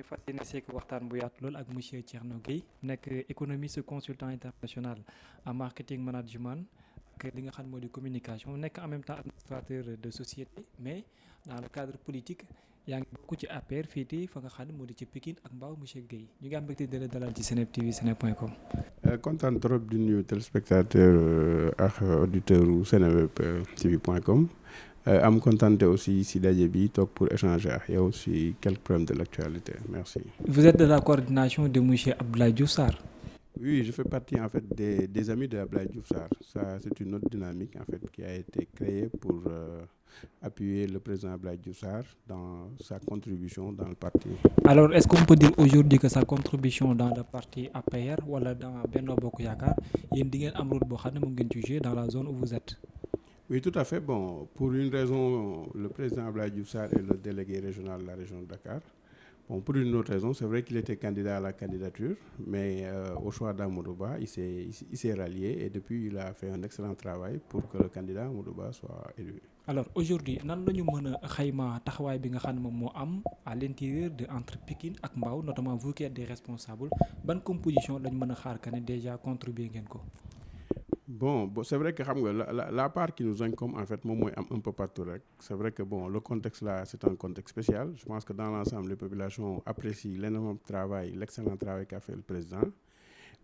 fas yéene seek waxtaan bu yaatu lool ak monsieur Thierno Gueye nekk économiste consultant international en marketing management ak li nga xam moo di communication nekk en même temps administrateur de société mais dans le cadre politique yaa ngi bokk ci APR féetee fa nga xam ne moo di ci Pikine ak Mbao monsieur Gueye ñu ngi am mbégte di la dalal ci Seneweb TV seneweb.com. Kontaan trop di nuyu téléspectateur ak auditeur u Seneweb TV.com. am contenté aussi si daje bi toog pour échanger ak yow si quelques problèmes de l'actualité. Merci. Vous êtes de la coordination de monsieur Abdoulaye Diouf Sarr. Oui, je fais partie en fait des amis de Abdoulaye Diouf Sarr. Ça, c'est une autre dynamique en fait qui a été créée pour appuyer le président Abdoulaye Diouf Sarr dans sa contribution dans le parti. Alors, est-ce qu'on peut dire aujourd'hui que sa contribution dans le parti APR wala dans Benno Bokk Yaakaar yéen di ngeen am rôle boo xam ne mu ngeen ci jouer dans la zone où vous êtes? Oui, tout à fait. Bon, pour une raison, le président Abdoulaye Diouf Sarr est le délégué régional de la région de Dakar. Bon, pour une autre raison, c'est vrai qu'il était candidat à la candidature, mais au choix d'Amadou Ba, il s'est rallié et depuis, il a fait un excellent travail pour que le candidat Amadou Ba soit élu. Alors aujourd'hui nan la ñu mën a xayma taxawaay bi nga xam ne moom moo am à l'intérieur de entre Pikine ak Mbao notamment vous qui êtes des responsables ban composition lañ mën a xaar que ne déjà contribuer ngeen ko. Bon, c'est vrai que xam nga la part qui nous incombe en fait moom mooy am un peu partout rek. C'est vrai que bon, le contexte là, c'est un contexte spécial. Je pense que dans l'ensemble, les populations apprécient l'énorme travail, l'excellent travail qu'a fait le président.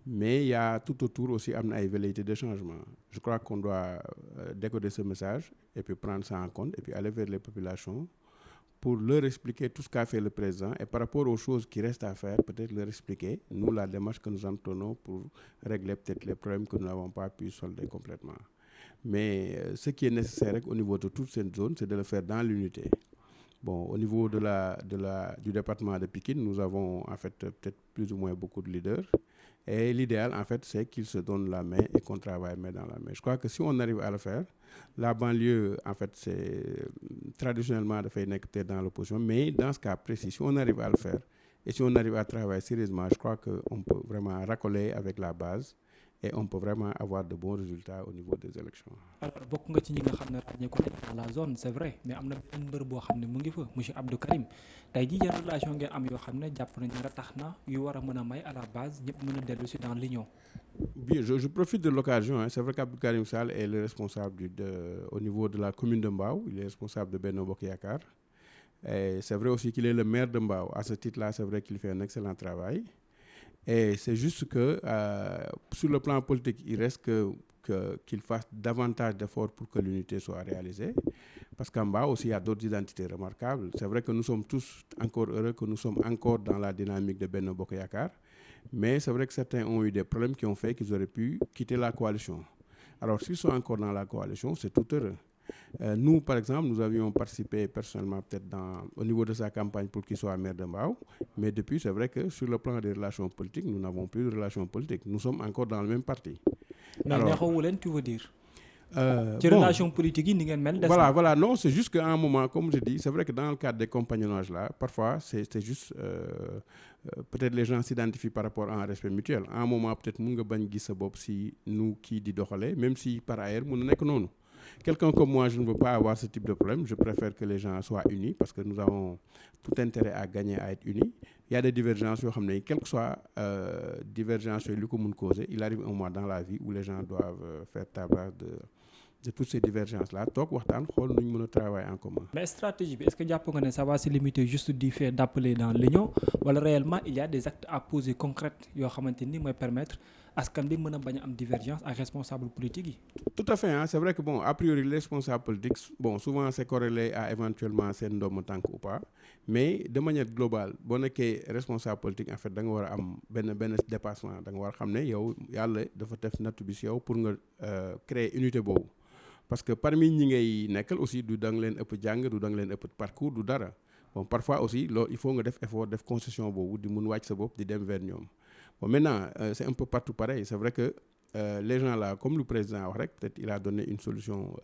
Mais il y a tout autour aussi am na ay velléités de changement. Je crois qu'on doit décoder ce message et puis prendre ça en compte et puis aller vers les populations pour leur expliquer tout ce qu'a fait le président et par rapport aux choses qui restent à faire, peut-être leur expliquer, nous, la démarche que nous entreprenons pour régler peut-être les problèmes que nous n'avons pas pu solder complètement. Mais ce qui est nécessaire au niveau de toute cette zone, c'est de le faire dans l'unité. Bon, au niveau du département de Pikine, nous avons en fait peut-être plus ou moins beaucoup de leaders. Et l'idéal, en fait, c'est qu'ils se donnent la main et qu'on travaille main dans la main. Je crois que si on arrive à le faire, la banlieue, en fait, c'est traditionnellement dafay nekk peut-être dans l'opposition, mais dans ce cas précis, si on arrive à le faire et si on arrive à travailler sérieusement, je crois qu'on peut vraiment racoler avec la base et on peut vraiment avoir de bons résultats au niveau des élections. Alors bokk nga ci ñi nga xam ne ràññee ko dans la zone c'est vrai mais am na benn mbër boo xam ne mu ngi fa monsieur Abdou Karim tey jii yan relation ngeen am yoo xam ne jàpp nañ ne tax na yu war a mën a may à la base ñëpp mën a dellu si dans l'union. Bien, je profite de l'occasion. C'est vrai qu'Abdou Karim Sall est le responsable au niveau de la commune de Mbao. Il est responsable de Benno Bokk Yaakaar. Et c'est vrai aussi qu'il est le maire de Mbao. À ce titre-là, c'est vrai qu'il fait un excellent travail. Et c'est juste que sur le plan politique, il reste qu'il fasse davantage d'efforts pour que l'unité soit réalisée. Parce qu'en bas aussi, il y a d'autres identités remarquables. C'est vrai que nous sommes tous encore heureux que nous sommes encore dans la dynamique de Benno Bokk Yaakaar. Mais c'est vrai que certains ont eu des problèmes qui ont fait qu'ils auraient pu quitter la coalition. Alors, s'ils sont encore dans la coalition, c'est tout heureux. Nous, par exemple, nous avions participé personnellement peut-être au niveau de sa campagne pour qu'il soit maire de Mbao. Mais depuis, c'est vrai que sur le plan des relations politiques, nous n'avons plus de relations politiques. Nous sommes encore dans le même parti. Mais neexawu leen, tu veux dire? Ci relation politique yi ni ngeen mel. Voilà, non, c'est juste qu'à un moment, comme je dis, c'est vrai que dans le cadre des compagnonnages là, parfois c'est juste peut-être les gens s'identifient par rapport à un respect mutuel. À un moment, peut-être mun nga bañ gis sa bopp si nu kii di doxalee, même si par ailleurs mun na nekk noonu. Quelqu'un comme moi, je ne veux pas avoir ce type de problème. Je préfère que les gens soient unis parce que nous avons tout intérêt à gagner à être unis. Il y a des divergences, quelle que soit divergence li ko mun causer, il arrive un moment dans la vie où les gens doivent faire table rase de toutes ces divergences-là. Toog waxtaan xool nu ñu mën a travailler en commun. Mais stratégie bi est-ce que jàpp nga ne ça va se limiter juste du fait d'appeler dans l'union wala réellement il y a des actes à poser concrets yoo xamante ni mooy permettre askan bi mën a bañ a am divergence ak responsable politique yi. Tout à fait, hein. C'est vrai que bon, a priori les responsables politiques, bon, souvent c'est corrélé à éventuellement seen ndoom tànk ou pas, mais de manière globale boo nekkee responsable politique en fait da nga war a am benn dépassement da nga war a xam ne yow yàlla dafa def nattu bi si yow pour nga créer unité boobu. Parce que parmi ñi ngay nekkal aussi du da nga leen ëpp jàng du da nga leen ëpp parcours du dara bon parfois aussi loolu il faut nga def effort def concession boobu di mun wàcc sa bopp di dem vers ñoom bon maintenant c'est un peu partout pareil c'est vrai que les gens là comme le président wax rek peut-être il a donné une solution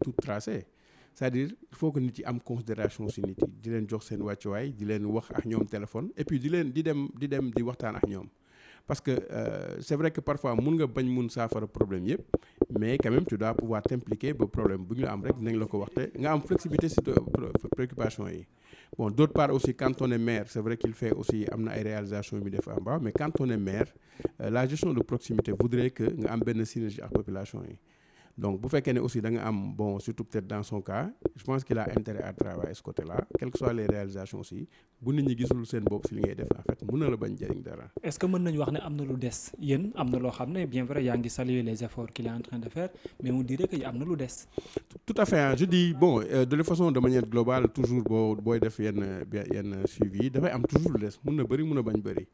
toute tracée c'est-à-dire il faut que nit yi am considération si nit yi di leen jox seen wàccuwaay di leen wax ak ñoom téléphone et puis di dem di waxtaan ak ñoom. Parce que c'est vrai que parfois mun nga bañ mun saafara problème yëpp mais quand même tu dois pouvoir t'impliquer ba problème bu ñu la am rek dinañ la ko waxte nga am flexibilité si préoccupation yi bon d'autre part aussi quand on est maire c'est vrai qu'il fait aussi am na ay réalisations yu muy def en bas mais quand on est maire la gestion de proximité voudrait que nga am benn synergie ak population yi donc bu fekkee ne aussi da nga am bon surtout peut-être dans son cas je pense qu'il a intérêt à travailler ce côté-là quelles que soient les réalisations aussi bu nit ñi gisul seen bopp si li ngay def en fait mën na la bañ jëriñ dara. est-ce que mën nañu wax ne am na lu des yéen am na loo xam ne bien vrai yaa ngi saluer les efforts qu'il est en train de faire mais on dirait que am na lu des. tout à fait je dis bon de toute façon de manière globale toujours booy def yenn suivi dafay am toujours lu des mun na bëri mun na bañ bëri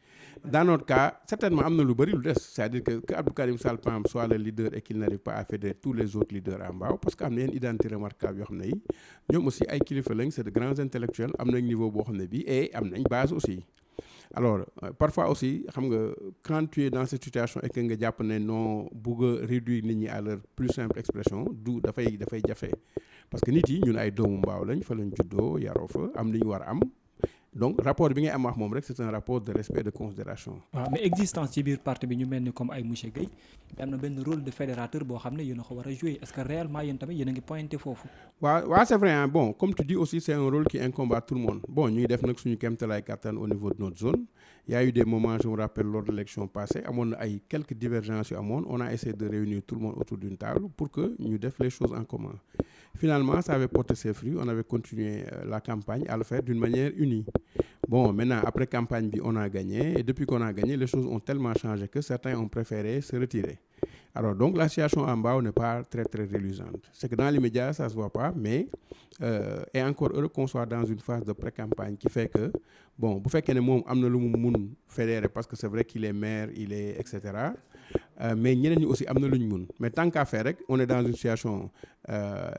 dans notre cas certainement am na lu bëri lu des c'est-à-dire que Abdou Karim Sall par exemple soit le leader et qu'il n'arrive pas à fédérer tous les autres leaders en Mbao parce que am na yenn identité remarquable yoo xam ne yi ñoom aussi ay kilifa lañ c'est de grands intellectuels am nañ niveau boo xam ne bii et am nañ base aussi alors parfois aussi xam nga quand tu es dans cette situation et que nga jàpp ne noo bugg a réduire nit ñi à leur plus simple expression du dafay jafe parce que nit yi ñun ay doomu Mbao lañ fa lañ juddoo yaroo fa am li ñu war a am donc rapport bi ngay am wax moom rek c'est un rapport de respect de considération. waaw mais existence ci biir parti bi ñu mel ni comme ay monsieur Guèye am na benn rôle de fédérateur boo xam ne yéen a ko war a jouer est-ce que réellement yéen tamit yéen a ngi pointé foofu. waaw c'est vrai hein bon comme tu dis aussi c'est un rôle qui incombe à tout le monde bon ñu ngi def nag suñu kéemtalaay kattan au niveau de notre zone il y a eu des moments je me rappelle lors de l'élection passée amoon na ay quelques divergences yu amoon on a essayé de réunir tout le monde autour d'une table pour que ñu def les choses en commun. Finalement, ça avait porté ses fruits. On avait continué la campagne à le faire d'une manière unie. Bon, maintenant, après campagne, on a gagné. Et depuis qu'on a gagné, les choses ont tellement changé que certains ont préféré se retirer. Alors, donc, la situation en bas n'est pas très, très reluisante. C'est que dans l'immédiat, ça ne se voit pas, mais et encore heureux qu'on soit dans une phase de pré-campagne qui fait que, bon, vous faites qu'il y a un fédéré parce que c'est vrai qu'il est maire, il est, etc. Mais ñeneen ñi aussi am na lu ñu mun mais tant qu'à faire rek on est dans une situation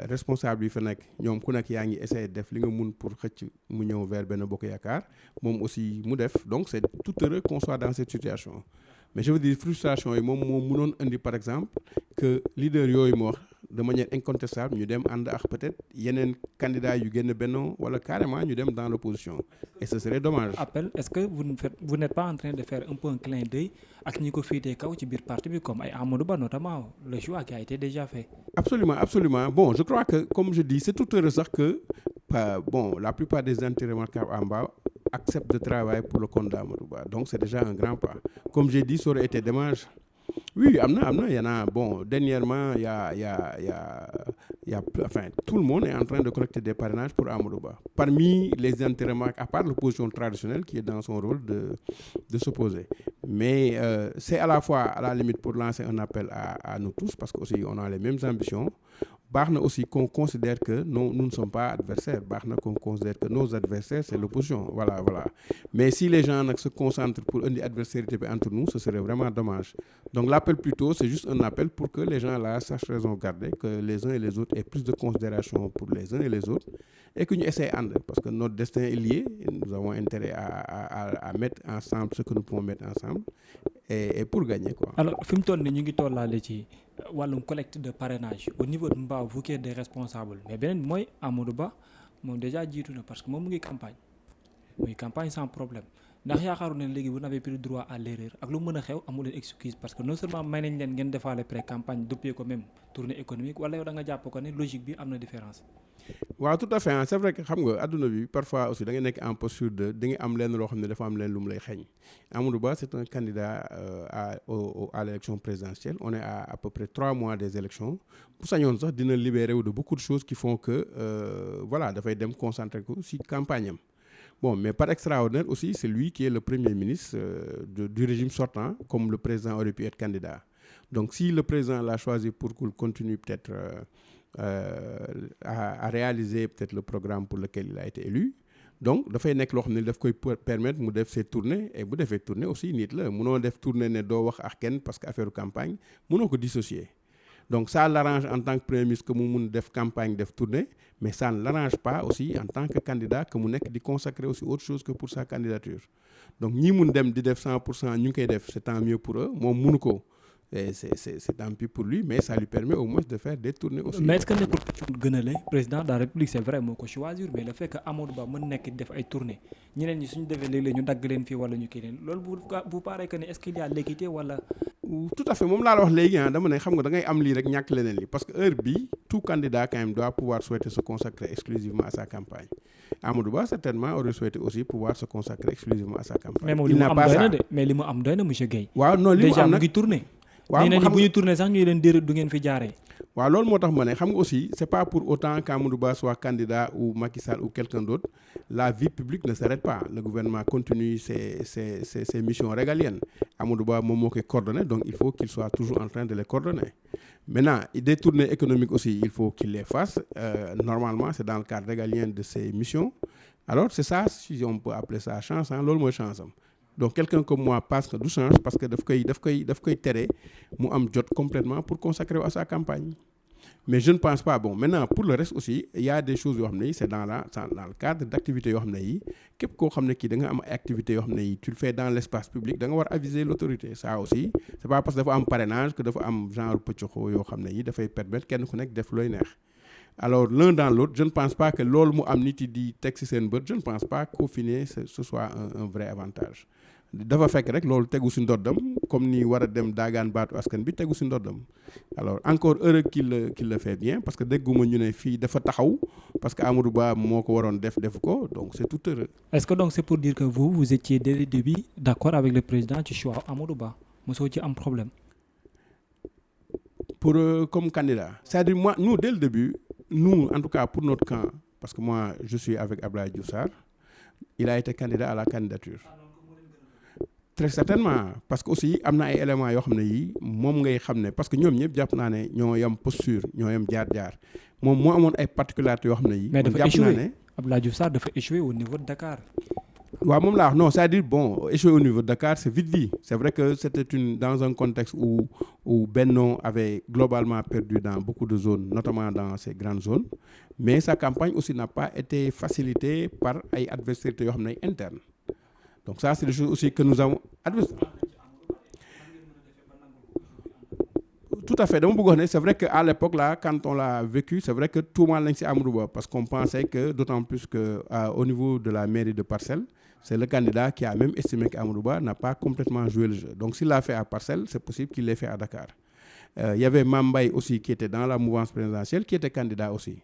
responsable yi fa nekk ñoom ku nekk yaa ngi essayer def li nga mun pour xëcc mu ñëw vers Benno Bokk Yaakaar moom aussi mu def donc c'est tout heureux qu'on soit dans cette situation mais je veux dire frustration yi moom moo mënoon indi par exemple que leader yooyu mu wax de manière incontestable ñu dem ànd ak peut-être yeneen candidats yu génn Benno wala carrément ñu dem dans l'opposition et ce serait dommage. Appel est-ce que vous n'êtes pas en train de faire un peu un clin d'œil ak ñi ko féetee kaw ci biir parti bi comme ay Amadou Ba notamment le choix qui a été déjà fait. Absolument bon je crois que comme je dis c'est tout heureux sax que bon la plupart des entités remarquables en bas acceptent de travailler pour le compte d'Amadou Ba donc c'est déjà un grand pas comme j'ai dit ça aurait été dommage. Oui, il y en a, bon, dernièrement, il y a, enfin, tout le monde est en train de collecter des parrainages pour Amadou Ba. Parmi les intérêts, à part l'opposition traditionnelle qui est dans son rôle de s'opposer. Mais c'est à la fois, à la limite, pour lancer un appel à nous tous, parce qu'aussi, on a les mêmes ambitions. Baax aussi qu'on considère que nous ne sommes pas adversaires. Baax qu'on considère que nos adversaires, c'est l'opposition. Voilà. Mais si les gens se concentrent pour une adversité entre nous, ce serait vraiment dommage. Donc l'appel plutôt, c'est juste un appel pour que les gens là sachent raison garder, que les uns et les autres aient plus de considération pour les uns et les autres, et que nous essayons, parce que notre destin est lié, et nous avons intérêt à mettre ensemble ce que nous pouvons mettre ensemble, et pour gagner, quoi. Alors, fi mu toll nii ñu ngi tollaale ci wàllum collecte de parrainage au niveau de Mbao vous qui êtes des responsables mais beneen mooy Amadou Ba moom déjà jiitu na parce que moom mu ngi campagne sans problème ndax yaakaaru ne léegi vous n'avez plus droit à l'erreur ak lu mën a xew amu leen excuse parce que non seulement may nañ leen ngeen defaale pré-campagne depuis ko même tournée économique wala yow da nga jàpp ko ne logique bi am na différence. waaw tout à fait c'est vrai que xam nga adduna bi parfois aussi da nga nekk en posture de da nga am lenn loo xam ne dafa am lenn lu mu lay xeeñ Amadou Ba c'est un candidat à l'élection présidentielle on est à peu près 3 mois des élections bu sañoon sax dina libérer wu de beaucoup de choses qui font que voilà dafay dem concentrer ko ci campagne am bon mais par extraordinaire aussi c'est lui qui est le premier ministre du régime sortant comme le président aurait pu être candidat donc si le président l'a choisi pour qu'il continue peut-être à réaliser peut-être le programme pour lequel il a été élu donc dafay nekk loo xam ne daf koy permettre mu def ses tournées et bu defee tournée aussi nit la mënoo def tournée ne doo wax ak kenn parce que affaire campagne mënoo ko dissocier donc ça l'arrange en tant que premier ministre que mu mun def campagne def tournée mais ça ne l'arrange pas aussi en tant que candidat que mu nekk di consacrer aussi autre chose que pour sa candidature donc ñi mun dem di def 100% ñu ngi koy def c'est tant mieux pour eux moom munu ko Et c'est tant pis pour lui, mais ça lui permet au moins de faire des tournées aussi. mais est-ce que nekkul gënale président de la république c'est vrai moo ko choisir mais le fait que Amadou Ba mën nekk def ay tournées ñeneen ñi suñu defee léeg-léeg ñu dagg leen fii wala ñu kii leen loolu bu paree que ni est-ce qu'il y a l'équité wala. Tout à fait moom laa la wax léegi dama ne xam nga da ngay am lii rek ñàkk leneen li parce que heure bi tout candidat quand même doit pouvoir souhaiter se consacrer exclusivement à sa campagne. Amadou Ba certainement aurait souhaité aussi pouvoir se consacrer exclusivement à sa campagne. mais moom li mu am doy na de mais li mu am doy na monsieur Guèye. waaw non li mu am nag déjà mu ngi tourné. waaw xam bu ñu tourné sax ñu leen déedéet du ngeen fi jaaree. waaw loolu moo tax ma ne xam nga aussi c'est pas pour autant qu'Amadou Ba soit candidat ou Macky Sall ou quelqu'un d'autre la vie publique ne s'arrête pas le gouvernement continue ses missions régaliennes Amadou Ba moom moo koy coordonner donc il faut qu'il soit toujours en train de les coordonner maintenant des tournées économiques aussi il faut qu'il les fasse normalement c'est dans le cadre régalien de ses missions alors c'est ça si on peut appeler ça chance loolu mooy chance am donc quelqu'un comme moi pense que du change parce que daf koy tere mu am jot complètement pour consacrer à sa campagne mais je ne pense pas bon maintenant pour le reste aussi il y a des choses yoo xam ne yi c'est dans le cadre d'activités yoo xam ne yi képp koo xam ne kii da nga am ay activités yoo xam ne yi tu le fais dans l'espace public da nga war aviser l'autorité ça aussi c'est pas parce que dafa am parrainage que dafa am genre pëccoxoo yoo xam ne yi dafay permettre kenn ku nekk def looy neex alors l'un dans l'autre je ne pense pas que loolu mu am nit yi di teg ci seen bët je ne pense pas qu'au final ce soit un vrai avantage dafa fekk rek loolu tegu ci ndoddam comme ni war a dem daagaan baatu askan bi tegu ci ndoddam alors encore heureux qu'il le fait bien parce que dégguma ñu ne fii dafa taxaw parce que Amadou Ba moo ko waroon def ko donc c'est tout heureux. Est-ce que donc c'est pour dire que vous étiez dès le début d'accord avec le président ci choix Amadou Ba mosoo ci am problème. Pour comme candidat c'est-à-dire moi nous dès le début nous en tout cas pour notre camp parce que moi je suis avec Abdoulaye Diouf Sarr il a été candidat à la candidature. Très certainement parce que aussi am na ay éléments yoo xam ne yii moom ngay xam ne parce que ñoom ñëpp jàpp naa ne ñoo yam posture ñoo yam jaar-jaar moom moo amoon ay particularités yoo xam ne yii. mais dafa échoué Abdoulaye Diouf Sarr dafa échoué au niveau de Dakar. waaw moom laa wax non c'est-à-dire bon échoué au niveau de Dakar c'est vite dit c'est vrai que c'était dans un contexte où Benno avait globalement perdu dans beaucoup de zones notamment dans ces grandes zones mais sa campagne aussi n'a pas été facilitée par ay adversités yoo xam ne internes. Donc ça c'est des choses aussi que nous avons tout à fait dama bëgg wax ne c'est vrai que à l'époque là quand on l'a vécu c'est vrai que tout le monde lañ ci Amadou Ba parce qu'on pensait que d'autant plus que au niveau de la mairie de Parcelles c'est le candidat qui a même estimé qu'Amadou Ba n'a pas complètement joué le jeu donc s'il l'a fait à Parcelles c'est possible qu'il l'ait fait à Dakar il y avait Mame Mbaye aussi qui était dans la mouvance présidentielle qui était candidat aussi.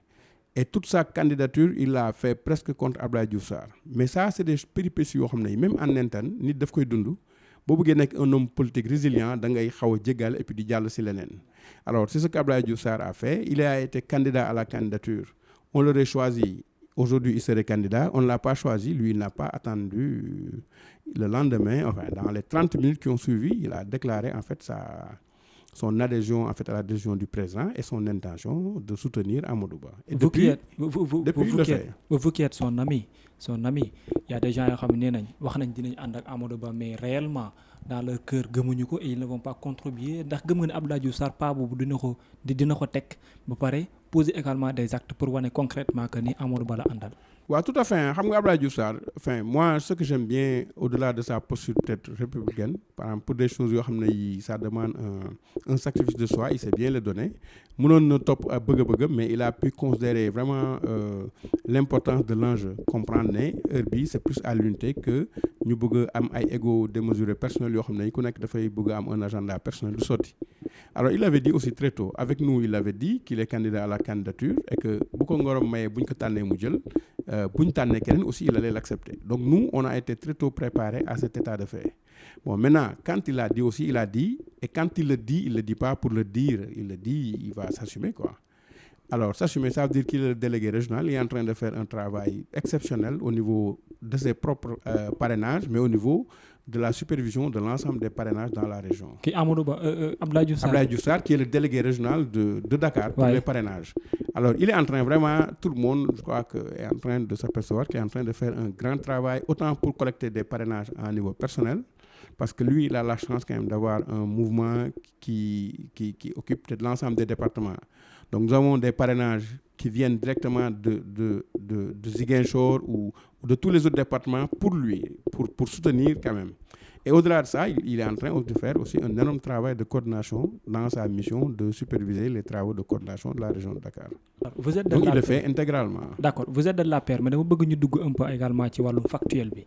Et toute sa candidature il l'a fait presque contre Abdoulaye Diouf Sarr mais ça c'est des péripéties yoo xam ne même en interne nit daf koy dund boo bëggee nekk un homme politique résilient da ngay xaw a jégal et puis di jàll ci leneen alors c'est ce qu'Abdoulaye Diouf Sarr a fait il a été candidat à la candidature on l'aurait choisi aujourd'hui il serait candidat on ne l'a pas choisi lui il n'a pas attendu le lendemain enfin dans les 30 minutes qui ont suivi il a déclaré en fait son adhésion en fait à l'adhésion du président et son intention de soutenir Amadou Ba. Et vous qui êtes son ami il y a des gens yoo xam ne nee nañ wax nañ dinañ ànd ak Amadou Ba mais réellement dans leur cœur gëmuñu ko et ils ne vont pas contribuer ndax gëm nga ne Abdoulaye Diouf Sarr pas boobu dina ko teg ba pare poser également des actes pour wane concrètement que ni Amadou Ba la àndal. waaw tout à fait xam nga Abdoulaye Diouf Sarr enfin moi ce que j'aime bien au-delà de sa posture peut-être républicaine par exemple pour des choses yoo xam ne yi ça demande un sacrifice de soi il sait bien le donner mënoon na topp bëgg mais il a pu considérer vraiment l'importance de l'enjeu comprendre ne heure bi c'est plus à l'unité que ñu bëgg am ay ego démesuré personnel yoo xam ne ku nekk dafay bëgg am un agenda personnel du sotti alors il avait dit aussi très tôt avec nous il avait dit qu'il est candidat à la candidature et que bu ko ngorom mayee bu ñu ko tànnee mu jël bu ñu tànnee keneen aussi il allait l'accepter donc nous on a été très tôt préparés à cet état de fait bon maintenant quand il a dit aussi il a dit et quand il le dit pas pour le dire il le dit il va s'assumer quoi alors s'assumer ça veut dire qu'il est le délégué régional il est en train de faire un travail exceptionnel au niveau de ses propres parrainages mais au niveau de la supervision de l'ensemble des parrainages dans la région. Qui Amadou Ba Abdoulaye Diouf Sarr qui est le délégué régional de Dakar pour les parrainages. Alors il est en train vraiment tout le monde je crois que est en train de s'apercevoir qu'il est en train de faire un grand travail autant pour collecter des parrainages à un niveau personnel parce que lui il a la chance quand même d'avoir un mouvement qui occupe peut-être l'ensemble des départements. Donc nous avons des parrainages qui viennent directement de Ziguinchor ou de tous les autres départements pour lui, pour soutenir quand même. Et au-delà de ça, il est en train de faire aussi un énorme travail de coordination dans sa mission de superviser les travaux de coordination de la région de Dakar. Vous êtes de Donc il la le fait intégralement. D'accord, vous êtes de l'APR, mais dama bëgg ñu dugg un peu également ci wàllum factuel bi.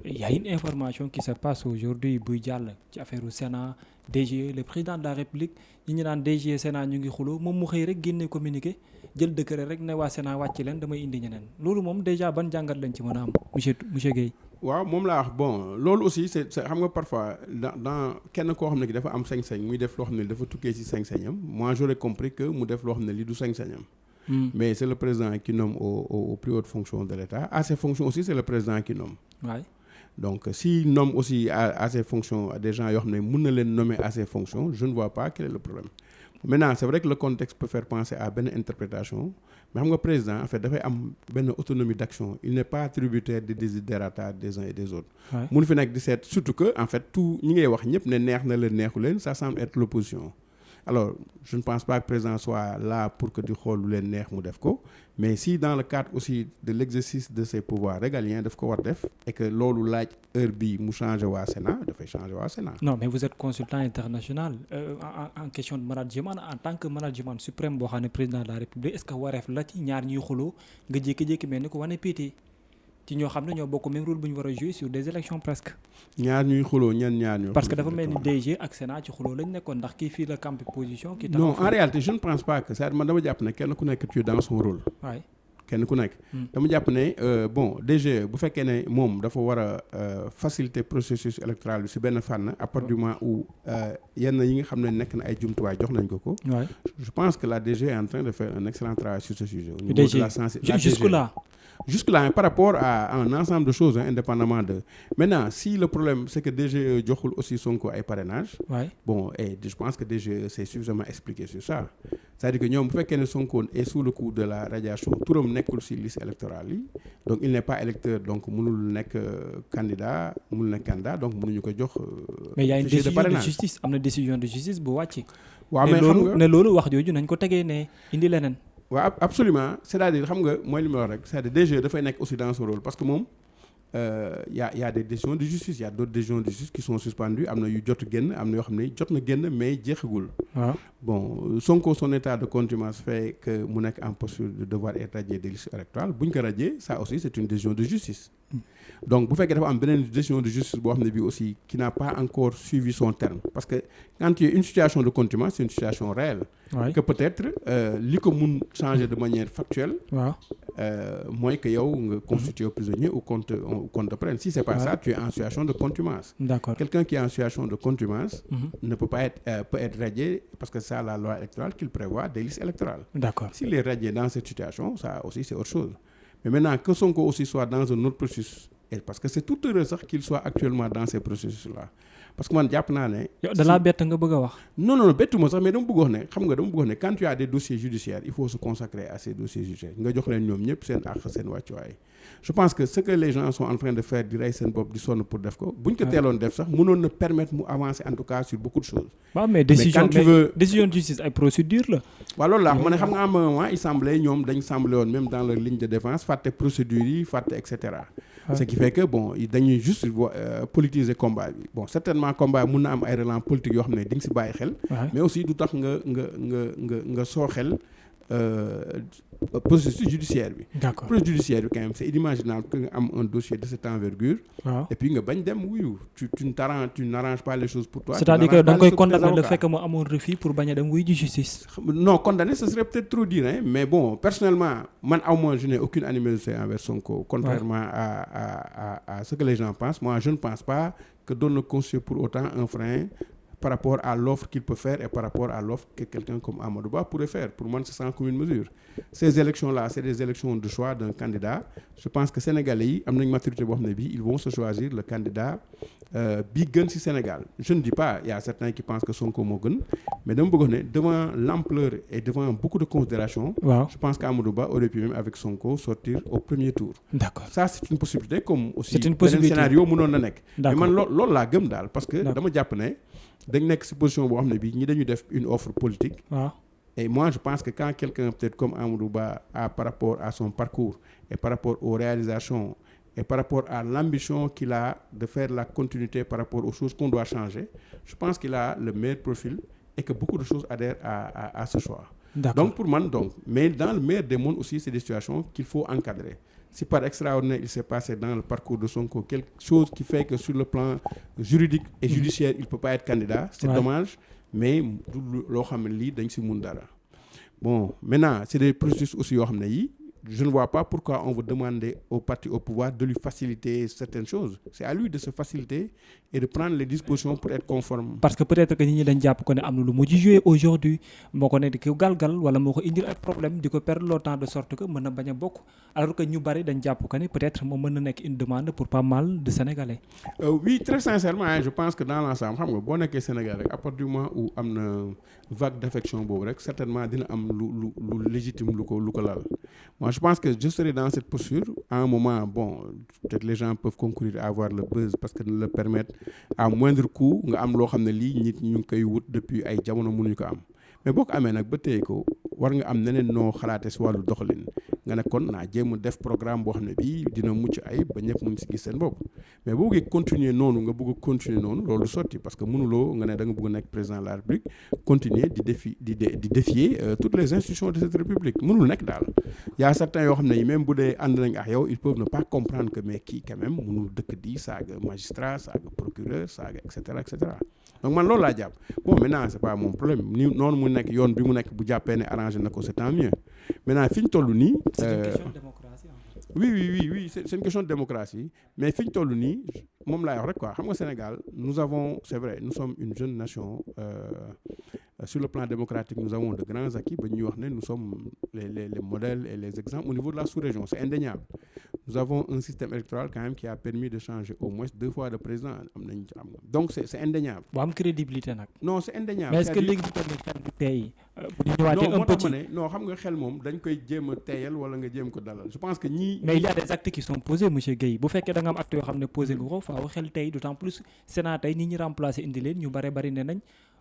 Il y a une information qui se passe aujourd'hui buy jàll ci affaire u Sénat DGE le président de la République ñi naan DGE Sénat ñu ngi xuloo moom mu xëy rek génne communiqué jël décret rek ne waa Sénat wàcc leen damay indi ñeneen loolu moom déjà ban jàngat lañ ci mën a am monsieur Guèye. waaw moom laa wax bon loolu aussi c'est xam nga parfois dans kenn koo xam ne ki dafa am sañ-sañ muy def loo xam ne dafa tukkee ci sañ-sañam moi j'aurais compris que mu def loo xam ne li du sañ-sañam. Mais c'est le président qui nomme aux plus hautes fonctions de l'État. À ces fonctions aussi, c'est le président qui nomme. Ouais. Donc, s'il nomme aussi à ces fonctions des gens qui peuvent les nommer à ces fonctions, je ne vois pas quel est le problème. Maintenant, c'est vrai que le contexte peut faire penser à une interprétation. Mais le président, en fait, il a une autonomie d'action. Il n'est pas tributaire des desiderata des uns et des autres. Ouais. Surtout que, en fait, tout ça semble être l'opposition. Alors, je ne pense pas que le président soit là pour que du xool lu leen neex mu def ko mais si dans le cadre aussi de l'exercice de ses pouvoirs régaliens daf ko war def et que loolu laaj heure bii mu changé waa Sénat dafay changé waa Sénat. Non, mais vous êtes consultant international en question de management en tant que management suprême boo xam ne président de la République est-ce que wareef la ci ñaar ñuy xuloo nga jékki-jékki mel ni ko wane pété ci ñoo xam ne ñoo bokk même rôle bu ñu war a jouer sur des élections presque. ñaar ñuy xuloo ñaar ñoo. parce que dafa mel ni DG ak Sénat ci xuloo lañ nekkoon ndax kii fii la camp position. kii non en réalité je ne pense pas que ça man dama jàpp ne kenn ku nekk tu es dans son rôle. waay kenn ku nekk. dama jàpp ne bon DG bu fekkee ne moom dafa war a faciliter processus électoral bi si benn fànn à partir du moment où yenn yi nga xam ne nekk na ay jumtuwaay jox nañ ko ko. je pense que la DG est en train de faire un excellent travail sur ce sujet. au niveau de la sensibilisation jusque-là par rapport à un ensemble de choses indépendamment de maintenant si le problème c'est que DGE joxul aussi Sonko ay parrainage bon et je pense que DGE s'est suffisamment expliqué sur ça c'est-à-dire que ñoom bu fekkee ne Sonko est sous le coup de la radiation turam nekkul ci liste électorale yi donc il n'est pas électeur donc mënul nekk candidat donc mënuñu ko jox mais il y a une décision de justice am na décision de justice bu wàcc waaw mais xam nga ne loolu wax jooju nañ ko tegee ne indi leneen waaw absolument c'est-à-dire xam nga mooy li ma wax rek c'est-à-dire DG dafay nekk aussi dans son rôle parce que moom y a des décisions de justice il y a d'autres décisions de justice qui sont suspendues am na yu jot génn am na yoo xam ne jot na génn mais jeexagul. waaw bon Sonko son état de contumace fait que mu nekk en posture de devoir être radié des listes électorales bu ñu ko radié ça aussi c'est une décision de justice. Donc bu fekkee dafa am beneen décision de justice boo xam ne bii aussi qui n'a pas encore suivi son terme parce que quand il y a une situation de contumace c'est une situation réelle. Ouais. Que peut-être li ko mun changer de manière factuelle. waaw mooy que yow nga constitué prisonnier ou qu'on te prenne si c'est pas ça tu es en situation de contumace. D'accord. Quelqu'un qui est en situation de contumace. Ne peut pas être radié parce que c'est ça la loi électorale qu'il prévoit des listes électorales. D'accord. S'il est radié dans cette situation ça aussi c'est autre chose. Mais maintenant que Sonko aussi soit dans un autre processus et parce que c'est tout heureux sax qu'il soit actuellement dans ces processus-là parce que man jàpp naa ne. yow da laa bett nga bëgg a wax. non bettuma sax mais dama bëgg wax ne xam nga dama bëgg wax ne quand tu as des dossiers judiciaires il faut se consacrer à ces dossiers judiciaires nga jox leen ñoom ñëpp seen àq seen wàccuwaay je pense que ce que les gens sont en train de faire di rey seen bopp di sonn pour def ko buñ ko teeloon def sax mënoon na permettre mu avancer en tout cas sur beaucoup de choses. waaw mais décision de justice ay procédure la. waaw loolu la ma ne xam nga à un moment il semblait ñoom dañ semblé woon même dans leur ligne de défense fàtte procédure yi fàtte et cetera. Ce qui fait que bon dañuy juste politiser combat bi bon certainement combat mun na am ay relents politiques yoo xam ne di nga si bàyyi xel. mais aussi du tax nga sooxel processus judiciaire bi. D'accord. Processus judiciaire bi quand même c'est inimaginable que nga am un dossier de cette envergure. et puis nga bañ dem wuyu tu n'arranges pas les choses pour toi. C'est-à-dire que da nga koy condamner le fait que mu amoon refus pour bañ a dem wuyu ji justice. Non condamner ce serait peut-être trop dire hein mais bon personnellement man je n'ai aucune animosité envers Sonko. Contrairement à ce que les gens pensent moi je ne pense pas que doon na constituer pour autant un frein. Par rapport à l'offre qu'il peut faire et par rapport à l'offre que quelqu'un comme Amadou Ba pourrait faire. Pour moi, c'est sans commune mesure. Ces élections-là, c'est des élections de choix d'un candidat. Je pense que Sénégalais, ils vont se choisir le candidat bi gën ci Sénégal. Je ne dis pas, il y a certains qui pensent que Sonko moo gën, mais devant l'ampleur et devant beaucoup de considérations, je pense qu'Amadou Ba aurait pu même avec Sonko sortir au premier tour. D'accord. Ça, c'est une possibilité comme aussi c'est une possibilité. Scénario mënoon na nekk. Mais man loolu laa gëm daal parce que dama jàpp ne dañ nekk ci position boo xam ne bii ñi dañu def une offre politique. Et moi je pense que quand quelqu'un peut-être comme Amadou Ba a par rapport à son parcours et par rapport aux réalisations et par rapport à l'ambition qu'il a de faire la continuité par rapport aux choses qu'on doit changer, je pense qu'il a le meilleur profil et que beaucoup de choses adhèrent à ce choix. D'accord. Donc pour moi, mais dans le meilleur des mondes aussi, c'est des situations qu'il faut encadrer. Si par extraordinaire il s'est passé dans le parcours de Sonko quelque chose qui fait que sur le plan juridique et judiciaire, il ne peut pas être candidat, c'est dommage, mais loo xam ne lii dañ si mun dara. Bon, maintenant, c'est des processus aussi yoo xam ne yi je ne vois pas pourquoi on veut demander au parti au pouvoir de lui faciliter certaines choses. C'est à lui de se faciliter et de prendre les dispositions pour être conforme. Parce que peut-être que nit ñi dañ jàpp ko ne am na lu mu ci joué aujourd'hui moo ko ne di ko galgal wala moo ko indil ay problème di ko perdre le temps de sorte que mën na bañ a bokk alors que ñu bari dañ jàpp ko ne peut-être moom mën na nekk une demande pour pas mal de Sénégalais. Oui, très sincèrement, je pense que dans l'ensemble xam nga boo nekkee Sénégal rek à partir du moment où am na vague d'affection boobu rek certainement dina am lu légitime lu ko laal. Moi, je pense que je serai dans cette posture à un moment, bon, peut-être les gens peuvent concourir à avoir le buzz parce que nous le permettent à moindre coût nga am loo xam ne lii nit ñu ngi koy wut depuis ay jamono mënuñu ko am mais boo ko amee nag ba téye ko war nga am neneen noo xalaate si wàllu doxalin nga ne kon naa jéem a def programme boo xam ne bii dina mucc ayib ba ñëpp mun si gis seen bopp mais boo bëggee continuer noonu nga bëgg a continuer noonu loolu sotti parce que mënuloo nga ne da nga bëgg a nekk président de la République continuer di défier toutes les institutions de cette République mënul nekk daal y a certains yoo xam ne yi même bu dee ànd nañ ak yow ils peuvent ne pas comprendre que mais kii quand même mënul dëkk di saaga magistrat saaga procureur saaga et cetera et cetera donc man loolu laa jàpp bon maintenant c'est pas mon problème ni noonu mu nekk yoon bi mu nekk bu jàppee ne arrangé na ko c'est tant mieux maintenant fi ñu toll nii. C'est une question de démocratie en fait. Oui, c'est une question de démocratie mais fi ñu toll nii moom laay wax rek quoi xam nga Sénégal nous avons c'est vrai nous sommes une jeune nation sur le plan démocratique nous avons de grands acquis ba ñuy wax ne nous sommes les modèles et les exemples au niveau de la sous-région c'est indéniable nous avons un système électoral quand même qui a permis de changer au moins 2 fois de président am nañ am donc c'est indéniable. bu am crédibilité nag. Non c'est indéniable. Mais est-ce que léegi bu toll nii xel du tey bu ñu ñëwaatee un peu ci non xam nga xel moom dañ koy jéem a teeyal wala nga jéem ko dalal je pense que ñii. mais il y a des actes qui sont posés monsieur Guèye bu fekkee da nga am acte yoo xam ne posé nga ko faaw xel tey d'autant plus Sénat tey nit ñi remplacer indi leen ñu bari ne nañ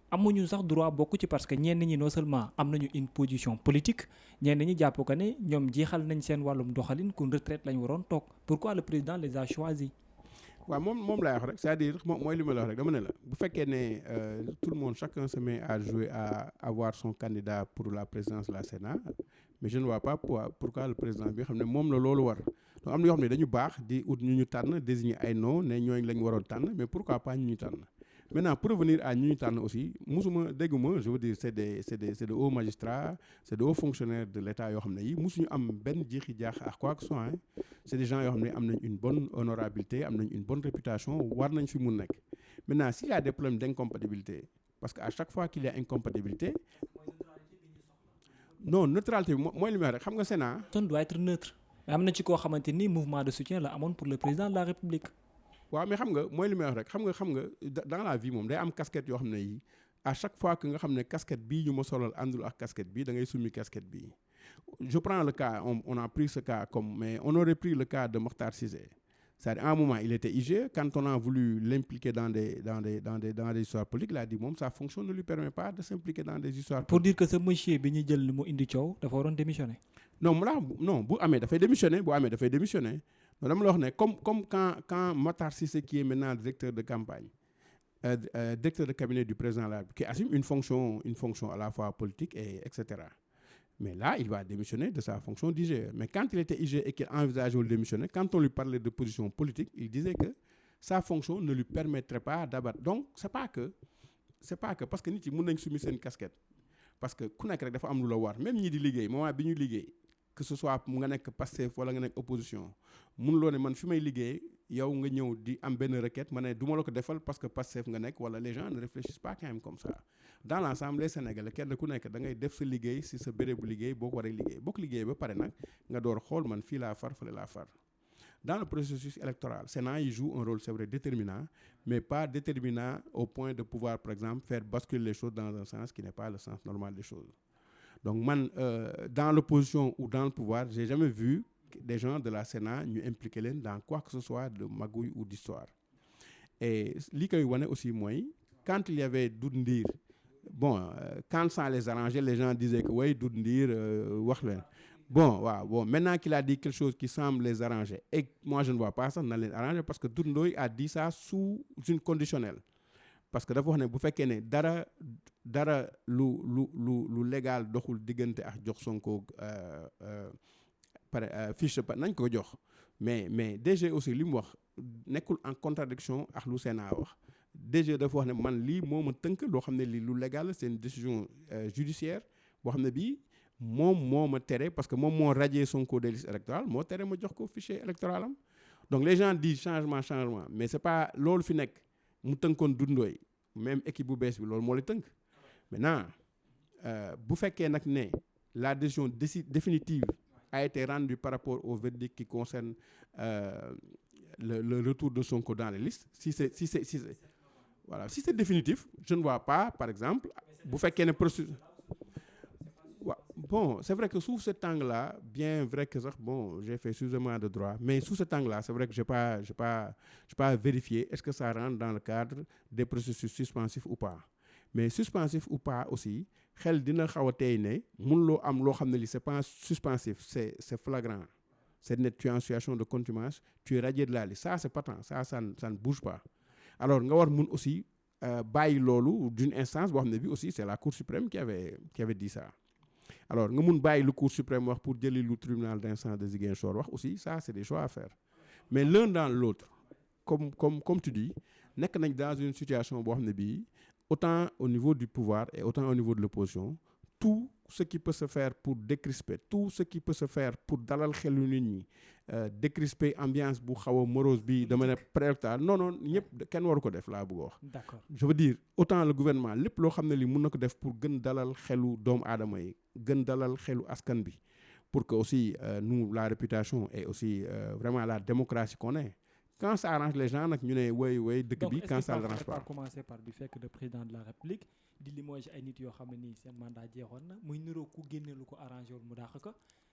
amuñu sax droit bokk ci parce que ñenn ñi non seulement am nañu une position politique ñenn ñi jàpp ko ne ñoom jeexal nañ seen wàllum doxalin kon retraite lañ waroon toog pourquoi le président les a choisis. waaw moom laay wax rek c'est-à-dire mooy li ma la wax rek dama ne la bu fekkee ne tout le monde chacun se met à jouer à avoir son candidat pour la présidence de la Sénat mais je ne vois pas pourquoi le président bi xam ne moom la loolu war donc am na yoo xam ne dañu baax di ut ñu tànn désigner ay noms ne ñooñu lañ waroon tànn mais pourquoi pas ñu tànn maintenant pour revenir à ñu tànn aussi dégguma je veux dire c'est de hauts magistrats c'est de hauts fonctionnaires de l'État yoo xam ne yi musuñu am benn jiixi jaax ak quoi que ce soit c'est des gens yoo xam ne am nañ une bonne honorabilité am nañ une bonne réputation war nañ fi mun nekk maintenant s'il y a des problèmes d'incompatibilité parce que à chaque fois qu'il y a incompatibilité non neutralité bi mooy li may rek xam nga Sénat. On doit être neutre am na ci koo xamante ni mouvement de soutien la amoon pour le président de la République. waaw mais xam nga mooy li may wax rek xam nga dans la vie moom day am casquette yoo xam ne yi à chaque fois que nga xam ne casquette bii ñu ma solal àndul ak casquette bii da ngay summi casquette bii je prends le cas on a pris ce cas mais on aurait pris le cas de Mokhtar Cissé c'est-à-dire à un moment il était IG quand on a voulu l'impliquer dans des histoires politiques il a dit moom sa fonction ne lui permet pas de s'impliquer dans des histoires politiques. Pour dire que ce monsieur bi ñu jël mu indi coow dafa waroon démissionner. non bu amee dafay démissionner non dama la wax ne comme quand Matar Cissé qui est maintenant directeur de campagne directeur de cabinet du président de la République qui assume une fonction à la fois politique et etc. Mais là il va démissionner de sa fonction d'IGE mais quand il était IGE et qu'il envisageait de démissionner quand on lui parlait de position politique il disait que sa fonction ne lui permettrait pas d'abattre donc c'est pas que parce que nit yi mën nañ summi seen casquette parce que ku nekk rek dafa am lu la war même ñi di liggéey moment bi ñu liggéey que ce soit mu nga nekk Pastef wala nga nekk opposition mënuloo ne man fi may liggéey yow nga ñëw di am benn requête ma ne du ma la ko defal parce que Pastef nga nekk wala les gens ne réfléchissent pas quand même comme ça dans l'ensemble les Sénégalais kenn ku nekk da ngay def sa liggéey si sa bérébu liggéey boo ko waree liggéey boo ko liggéey ba pare nag nga door xool man fii laa far fële laa far dans le processus électoral Sénat il joue un rôle c'est vrai déterminant mais pas déterminant au point de pouvoir par exemple faire basculer les choses dans un sens qui n'est pas le sens normal des choses. Donc man dans l'opposition ou dans le pouvoir j'ai jamais vu des gens de la Sénat ñu impliquer leen dans quoi que ce soit de magouille ou d'histoire et li koy wane aussi mooy quand il y avait Doudou Ndir bon quand ça les arrangeait les gens disaient que oui Doudou Ndir wax leen Bon, waaw, bon, maintenant qu'il a dit quelque chose qui semble les arranger, et moi je ne vois pas ça dans les arranger parce que Doudou Ndoye a dit ça sous une conditionnelle. Parce que dafa wax ne bu fekkee ne dara lu légal doxul diggante ak jox Sonko fiche nañ ko jox mais DG aussi li mu wax nekkul en contradiction ak lu Sénat wax DG dafa wax ne man lii moo ma tënk loo xam ne lii lu légal c'est une décision judiciaire boo xam ne bii moom moo ma tere parce que moom moo radié Sonko des listes électorales moo tere ma jox ko fichier électoral am donc les gens disent changement mais c'est pas loolu fi nekk mu tënkoon Doudou Ndoye même équipe bu bees bi loolu moo la tënk maintenant bu fekkee nag ne la décision définitive a été rendue par rapport au verdict qui concerne le retour de Sonko dans les listes si c'est voilà si c'est définitif je ne vois pas par exemple bu fekkee ne processus waaw bon c'est vrai que sous cet angle-là bien vrai que sax bon j'ai fait suffisamment de droit mais sous cet angle-là c'est vrai que j'ai pas vérifié est-ce que ça rentre dans le cadre des processus suspensifs ou pas mais suspensif ou pas aussi xel dina xaw a tey ne mënuloo am loo xam ne li c'est pas suspensif c'est flagrant c'est net tu es en situation de contumace tu es radié de la liste ça c'est patent ça ne bouge pas alors nga war mun aussi bàyyi loolu d'une instance boo xam ne bi aussi c'est la Cour suprême qui avait dit ça alors nga mun bàyyi lu Cour suprême wax pour jëli lu tribunal d'instance de Ziguinchor wax aussi ça c'est des choix à faire mais l'un dans l'autre comme tu dis nekk nañ dans une situation boo xam ne bii autant au niveau du pouvoir et autant au niveau de l'opposition tout ce qui peut se faire pour décrisper tout ce qui peut se faire pour dalal xelu nit ñi décrisper ambiance bu xaw a morose bi dama ne préélectorale non ñëpp kenn waru ko def laa bëgg a wax. D'accord. Je veux dire autant le gouvernement lépp loo xam ne li mun na ko def pour gën dalal xelu doomu aadama yi gën dalal xelu askan bi pour que aussi nous la réputation et aussi vraiment la démocratie qu'on est. Quand ça arrange les gens nag ñu ne woy dëkk bi quand ça ne arrange pas. Donc commencer par du fait que le président de la République di limoger ay nit yoo xam ne nii seen mandat jeexoon na muy niroo ku génne lu ko arrangé wul mu dàq ko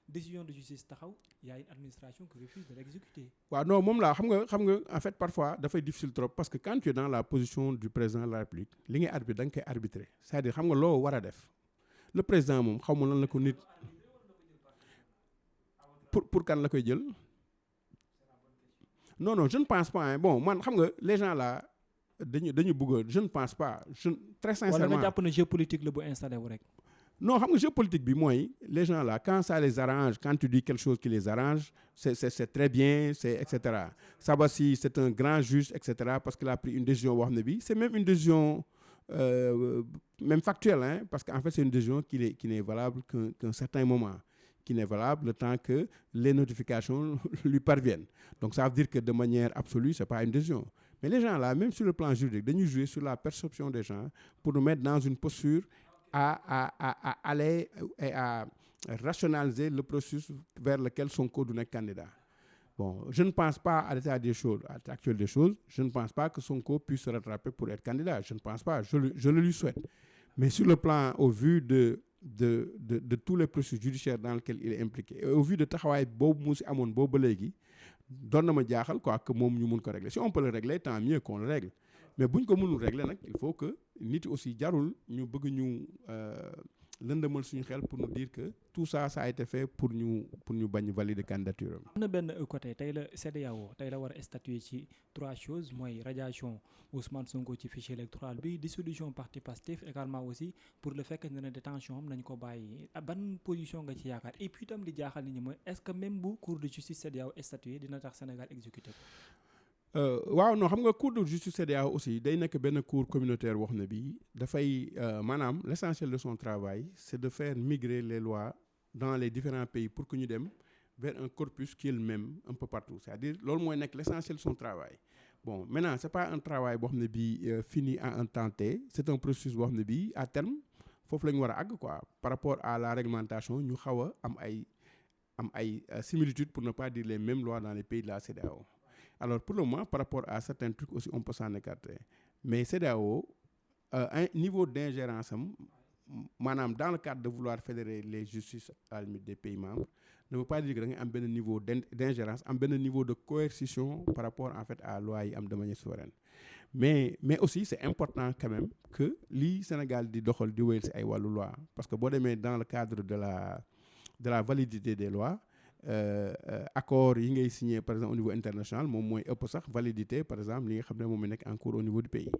décision de justice taxaw y a une administration qui refuse de l'exécuter. waaw non moom laa xam nga en fait parfois dafay difficile trop parce que quand tu es dans la position du président de la République li ngay arbitre da nga koy arbitrer c'est-à-dire xam nga loo war a def le président moom xaw ma lan la ko nit pour kan la koy jël. Non, je ne pense pas hein. Bon man xam nga les gens là dañu bëgg je ne pense pas très sincèrement. wala nga jàpp ne géopolitique la bu installé wu rek. Non xam nga géopolitique bi mooy les gens là quand ça les arrange quand tu dis quelque chose qui les arrange c'est très bien c'est etc. Sabassi c'est un grand juge etc. parce qu'il a pris une décision boo xam ne bi c'est même une décision même factuelle hein parce qu'en fait c'est une décision qui n'est valable qu'un certain moment. Qui n'est valable le temps que les notifications lui parviennent. Donc ça veut dire que de manière absolue, c'est pas une décision. Mais les gens là, même sur le plan juridique, dañuy jouer sur la perception des gens pour nous mettre dans une posture à aller et à rationaliser le processus vers lequel Sonko doit être candidat. Bon, je ne pense pas à l'état des choses, à l'état actuel des choses, je ne pense pas que Sonko puisse se rattraper pour être candidat. Je ne pense pas, je le lui souhaite. Mais sur le plan, au vu de tous les processus judiciaires dans lesquels il est impliqué et au vu de taxawaay boobu mu si amoon boobu ba léegi doon na ma jaaxal quoi que moom ñu mun ko régler si on peut le régler tant mieux qu'on le règle mais buñ ko mënul régler nag il faut que nit aussi jarul ñu bëgg ñu lëndëmal suñu xel pour nous dire que tout ça a été fait pour ñu bañ valider candidature am. am na benn côté tey la CEDEAO tey la war a statuer ci 3 choses mooy radiation Ousmane Sonko ci fichier électoral bi dissolution parti Pastef également aussi pour le fait que ne détention am nañ ko bàyyi ban position nga ci yaakaar et puis itam di jaaxal nit ñi mooy est-ce que même bu cour de justice CEDEAO statuer dina tax Sénégal exécuté ko. waaw non xam nga cour de justice CEDEAO aussi day nekk benn cour communautaire boo xam ne bii dafay maanaam l'essentiel de son travail c'est de faire migrer les lois dans les différents pays pour que ñu dem vers un corpus qui est le même un peu partout c'est-à-dire loolu mooy nekk l'essentiel de son travail bon maintenant c'est pas un travail boo xam ne bii fini à un temps T c'est un processus boo xam ne bii à terme foofu la ñu war a àgg quoi par rapport à la réglementation ñu xaw a am ay similitudes pour ne pas dire les mêmes lois dans les pays de la CEDEAO. Alors pour le moment par rapport à certains trucs aussi on peut s'en écarter mais CEDEAO un niveau d'ingérence am maanaam dans le cadre de vouloir fédérer les justices à la limite des pays membres ne veut pas dire que da ngay am benn niveau d'ingérence am benn niveau de coercition par rapport en fait à loi yi am de manière souveraine mais aussi c'est important quand même que lii Sénégal di doxal di wéyal ci ay wàllu loi parce que boo demee dans le cadre de la validité des lois accord yi ngay signé par exemple au niveau international moom mooy ëpp sax validité par exemple li nga xam ne moom nekk en cours au niveau du pays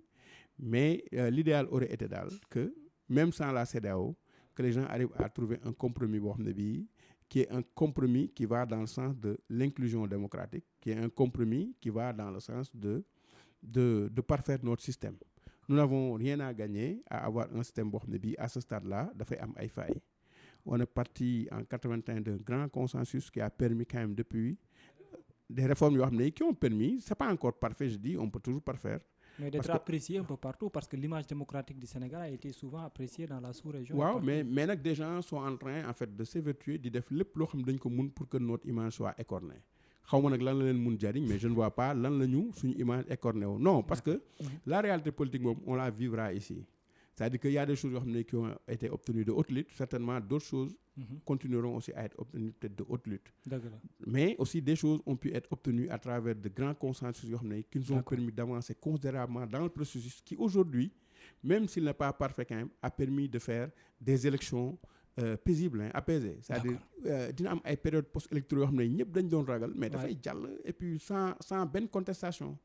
mais l'idéal aurait été daal que même sans la CEDEAO que les gens arrivent à trouver un compromis boo xam ne bii qui est un compromis qui va dans le sens de l'inclusion démocratique, qui est un compromis qui va dans le sens de parfaire notre système. Nous n'avons rien à gagner à avoir un système boo xam ne bii à ce stade-là dafay am ay failles. On est parti en 81 d'un grand consensus qui a permis quand même depuis des réformes yoo xam ne qui ont permis, c'est pas encore parfait, je dis, on peut toujours parfaire. Mais d'être apprécié un peu partout parce que l'image démocratique du Sénégal a été souvent appréciée dans la sous-région. Waaw mais nag des gens sont en train en fait de s'évertuer di def lépp loo xam ne dañ ko mun pour que notre image soit écornée. Xaw ma nag lan la leen mun jariñ mais je ne vois pas lan la ñu suñu image écornée wu non parce que la réalité politique moom on la vivra ici. C'est-à-dire qu'il y a des choses qui ont été obtenues de haute lutte, certainement d'autres choses continueront aussi à être obtenues peut-être de haute lutte. Mais aussi des choses ont pu être obtenues à travers de grands consensus qui nous ont permis d'avancer considérablement dans le processus qui aujourd'hui, même s'il n'est pas parfait quand même, a permis de faire des élections paisibles, apaisées. C'est-à-dire dina am ay période post-électorale yoo xam ne ñëpp dañ doon ragal mais dafay jàll et puis sans benn contestation.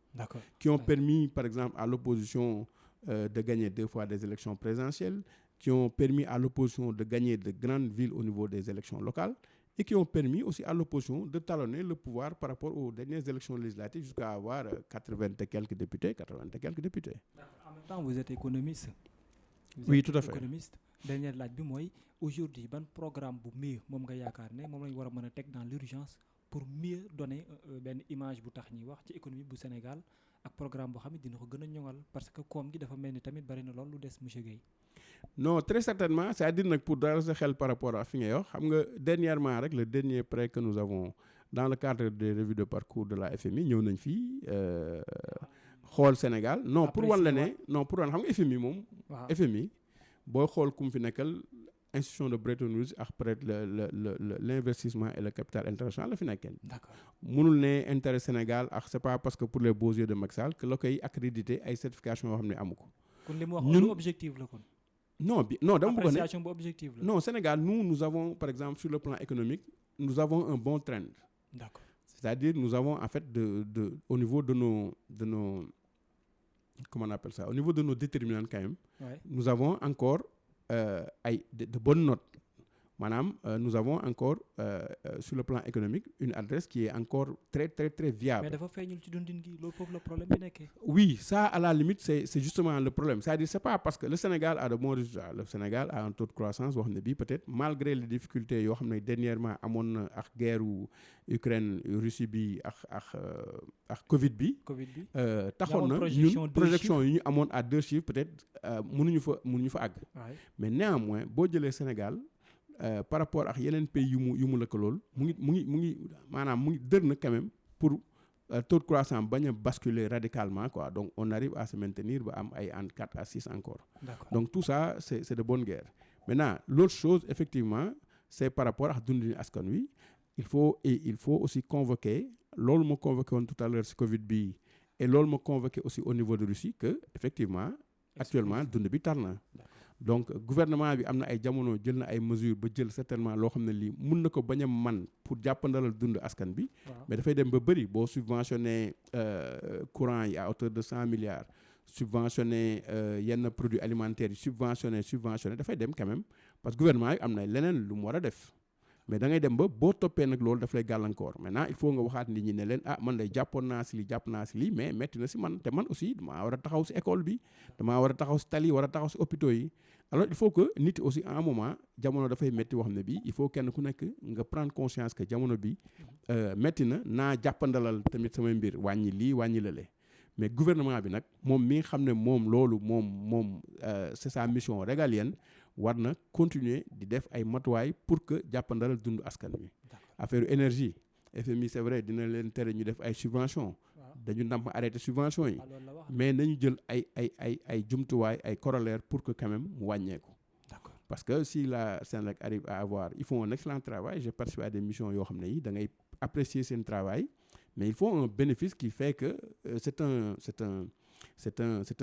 Qui ont permis par exemple à l'opposition de gagner 2 fois des élections présidentielles, qui ont permis à l'opposition de gagner de grandes villes au niveau des élections locales et qui ont permis aussi à l'opposition de talonner le pouvoir par rapport aux dernières élections législatives jusqu'à avoir 80 et quelques députés. En même temps, vous êtes économiste. Oui, tout à fait. Économiste. Dernière laaj bi mooy aujourd'hui ban programme bu mieux moom nga yaakaar ne moom lañu war a mën a teg dans l'urgence pour mieux donner benn image bu tax ñuy wax ci économie bu Sénégal ak programme boo xam ne dina ko gën a ñoŋal parce que koom gi dafa mel ni tamit bari na lool lu des monsieur Guèye. Non très certainement c'est-à-dire nag pour dara sa xel par rapport à fi ngay wax xam nga dernièrement rek le dernier prêt que nous avons dans le cadre des revues de parcours de la FMI ñëw nañ fii xool Sénégal pour wan la ne xam nga FMI moom. FMI booy xool ku mu fi nekkal institution de Bretton Woods ak peut-être l'investissement et le capital international la fi nekkee. D'accord. Mënul ne intérêt Sénégal ak c'est pas parce que pour les beaux yeux de Macky Sall que la koy accréditer ay certification yoo xam ne amu ko. kon li mu wax lu objectif la kon. Non dama bëgg ne appréciation bu objectif la. Non Sénégal nous avons par exemple sur le plan économique nous avons un bon trend. D'accord. C'est-à-dire nous avons en fait au niveau de nos comment on appelle ça au niveau de nos déterminants quand même. Nous avons encore de bonnes notes. Maanaam nous avons encore sur le plan économique une adresse qui est encore très très très viable. Mais dafa feeñul ci dundin gi loolu foofu le problème bi nekkee. Oui ça à la limite c'est justement le problème c'est-à-dire c'est pas parce que le Sénégal a de bons résultats le Sénégal a un taux de croissance boo xam ne bii peut-être malgré les difficultés yoo xam ne dernièrement amoon na ak guerre Ukraine Russie bi ak Covid bi. taxoon na ñun projection yi ñu amoon à 2 chiffres peut-être mënuñu fa àgg. Mais néanmoins boo jëlee Sénégal. Par rapport ak yeneen pays yu mu lëkkalool mu ngi maanaam mu ngi dër na quand même pour taux de croissance bañ a basculer radicalement quoi donc on arrive à se maintenir ba am ay entre 4 à 6 encore. D'accord. Donc tout ça c'est de bonne guerre. Maintenant l'autre chose effectivement c'est par rapport ak dundin askan wi il faut aussi convoquer loolu ma convoqué woon tout à l'heure ci Covid bi et loolu ma convoqué aussi au niveau de Russie que effectivement actuellement dund bi tar na. Donc gouvernement bi am na ay jamono jël na ay mesures ba jël certainement loo xam ne lii mun na ko bañ a man pour jàppandalal dund askan bi. Mais dafay dem ba bëri boo subventionné courant yi à hauteur de 100 milliards subventionné yenn produits alimentaires yi subventionné dafay dem quand même parce que gouvernement yi am na leneen lu mu war a def. Mais da ngay dem ba boo toppee nag loolu daf lay gàllankoor maintenant il faut nga waxaat nit ñi ne leen man day jàpp naa si lii mais metti na si man te man aussi damaa war a taxaw si école bi damaa war a taxaw si tali war a taxaw si hôpitaux yi alors il faut que nit aussi à un moment jamono dafay metti wax ne bi il faut kenn ku nekk nga prendre conscience que jamono bi metti na naa jàppandalal tamit samay mbir wàññi lii wàññi lale mais gouvernement bi nag moom mi nga xam ne moom loolu moom c'est sa mission régalienne war na continuer di def ay matuwaay pour que jàppandalal dund askan wi. Affaire énergie FMI c'est vrai dina leen tere ñu def ay subventions. dañu ndàmp arrêter subventions yi. mais nañu jël ay jumtuwaay ay corollaires pour que quand même mu wàññeeku. Parce que si la Sénélec arrive à avoir ils font un excellent travail j'ai participé à des missions yoo xam ne yi da ngay apprécier seen travail mais il faut un bénéfice qui fait que c'est un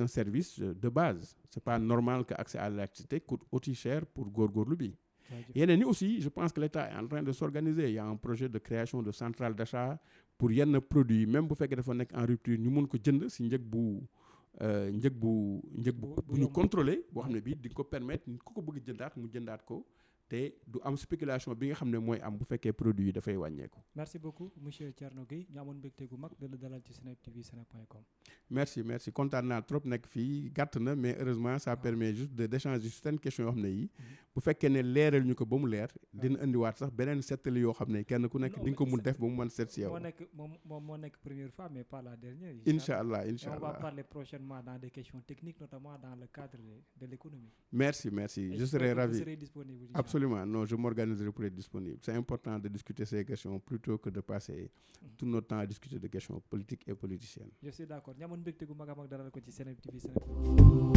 service de base c'est pas normal que accès à l'électricité coûte aussi cher pour góorgóorlu bi yeneen yi aussi je pense que l'État est en train de s'organiser. Il y a un projet de création de centrale d'achat pour yenn produits yi même bu fekkee dafa nekk en rupture ñu mun ko jënd si njëg bu ñu contrôler boo xam ne bii di ko permettre ku ko bëgg jëndaat mu jëndaat ko te du am spéculation bi nga xam ne mooy am bu fekkee produit yi dafay wàññeeku. merci beaucoup monsieur Thierno Gueye ñu amoon mbégte gu mag de la dalal ci Seneweb TV seneweb.com. merci kontaan naa trop nekk fii gàtt na mais heureusement ça permet juste d'échanger certaines questions yoo xam ne yi bu fekkee ne leeral ñu ko ba mu leer dina indiwaat sax beneen settali yoo xam ne kenn ku nekk di nga ko mun def ba mu mën seet si yow. moo nekk première fois mais pas la dernière. incha allah on va parler prochainement dans des questions techniques notamment dans le cadre de l'économie. merci je serai ravi. Vous serez disponible. Absolument, non, je m'organiserai pour être disponible. C'est important de discuter ces questions plutôt que de passer tout notre temps à discuter de questions politiques et politiciennes. Je suis d'accord. Ñamoon mbégte gu mag a mag dalal ko ci Seneweb TV Seneweb.